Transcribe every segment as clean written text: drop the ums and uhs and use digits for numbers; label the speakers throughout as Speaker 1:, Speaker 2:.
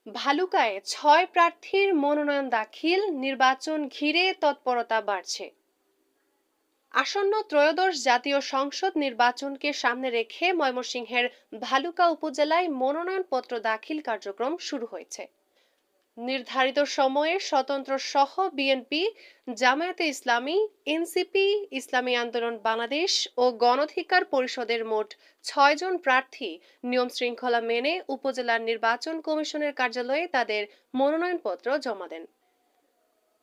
Speaker 1: ভালুকায় ৬ প্রার্থীর মনোনয়ন দাখিল, নির্বাচন ঘিরে তৎপরতা বাড়ছে। আসন্ন ত্রয়োদশ জাতীয় সংসদ নির্বাচনকে সামনে রেখে ময়মনসিংহের ভালুকা উপজেলায় মনোনয়নপত্র দাখিল কার্যক্রম শুরু হয়েছে। নির্ধারিত সময়ে স্বতন্ত্র সহ বিএনপি, জামায়াতে ইসলামী, এনসিপি, ইসলামী আন্দোলন বাংলাদেশ ও গণধিকার পরিষদের মোট ৬ জন প্রার্থী নিয়ম শৃঙ্খলা মেনে উপজেলার নির্বাচন কমিশনের কার্যালয়ে তাদের মনোনয়নপত্র জমা দেন।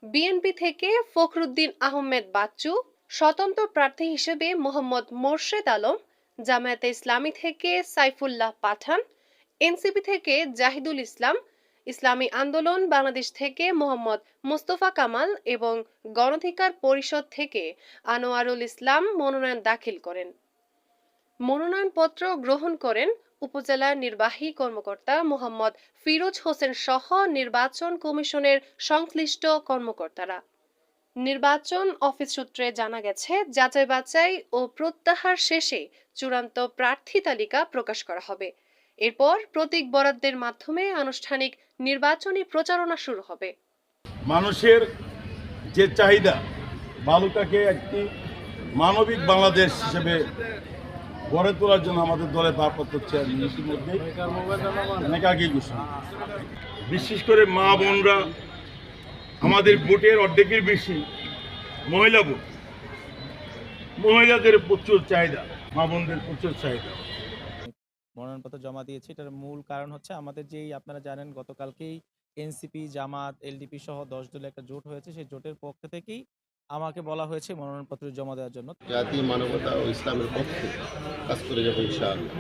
Speaker 1: বিএনপি থেকে ফখরুদ্দিন আহমেদ বাচ্চু, স্বতন্ত্র প্রার্থী হিসেবে মোহাম্মদ মোর্শেদ আলম, জামায়াতে ইসলামী থেকে সাইফুল্লাহ পাঠান, এনসিপি থেকে জাহিদুল ইসলাম, ইসলামী আন্দোলন বাংলাদেশ থেকে মোহাম্মদ মোস্তফা কামাল এবং গণধিকার পরিষদ থেকে আনোয়ারুল ইসলাম মনোনয়ন দাখিল করেন। মনোনয়নপত্র গ্রহণ করেন উপজেলা নির্বাহী কর্মকর্তা মোহাম্মদ ফিরোজ হোসেন সহ নির্বাচন কমিশনের সংশ্লিষ্ট কর্মকর্তারা। নির্বাচন অফিস সূত্রে জানা গেছে, যাচাই বাছাই ও প্রত্যাহার শেষে চূড়ান্ত প্রার্থী তালিকা প্রকাশ করা হবে। এরপর প্রতীক বরাদ্দের মাধ্যমে আনুষ্ঠানিক নির্বাচনী প্রচারণা শুরু হবে।
Speaker 2: মানুষের যে চাহিদা, ভালুকাকে একটি মানবিক বাংলাদেশ হিসেবে গড়ে তোলার জন্য আমাদের দলের ভারপ্রাপ্ত চেয়ারম্যান ইতিমধ্যে অনেক আগেই ঘোষণা। বিশেষ করে মা বোনরা, আমাদের ভোটের অর্ধেকের বেশি মহিলা ভোট, মহিলাদের প্রচুর চাহিদা, মা বোনদের প্রচুর চাহিদা।
Speaker 3: মনোনয়নপত্র জমা দিয়েছি। এটার মূল কারণ হচ্ছে আমাদের যেই আপনারা জানেন গতকালকেই এনসিপি, জামাত, এলডিপি সহ 10 দলের একটা জোট হয়েছে। সেই জোটের পক্ষ থেকেই আমাকে বলা হয়েছে মনোনয়নপত্র জমা দেওয়ার জন্য।
Speaker 4: জাতি, মানবতা ও ইসলামের পক্ষে কাজ করে যাবো ইনশাআল্লাহ।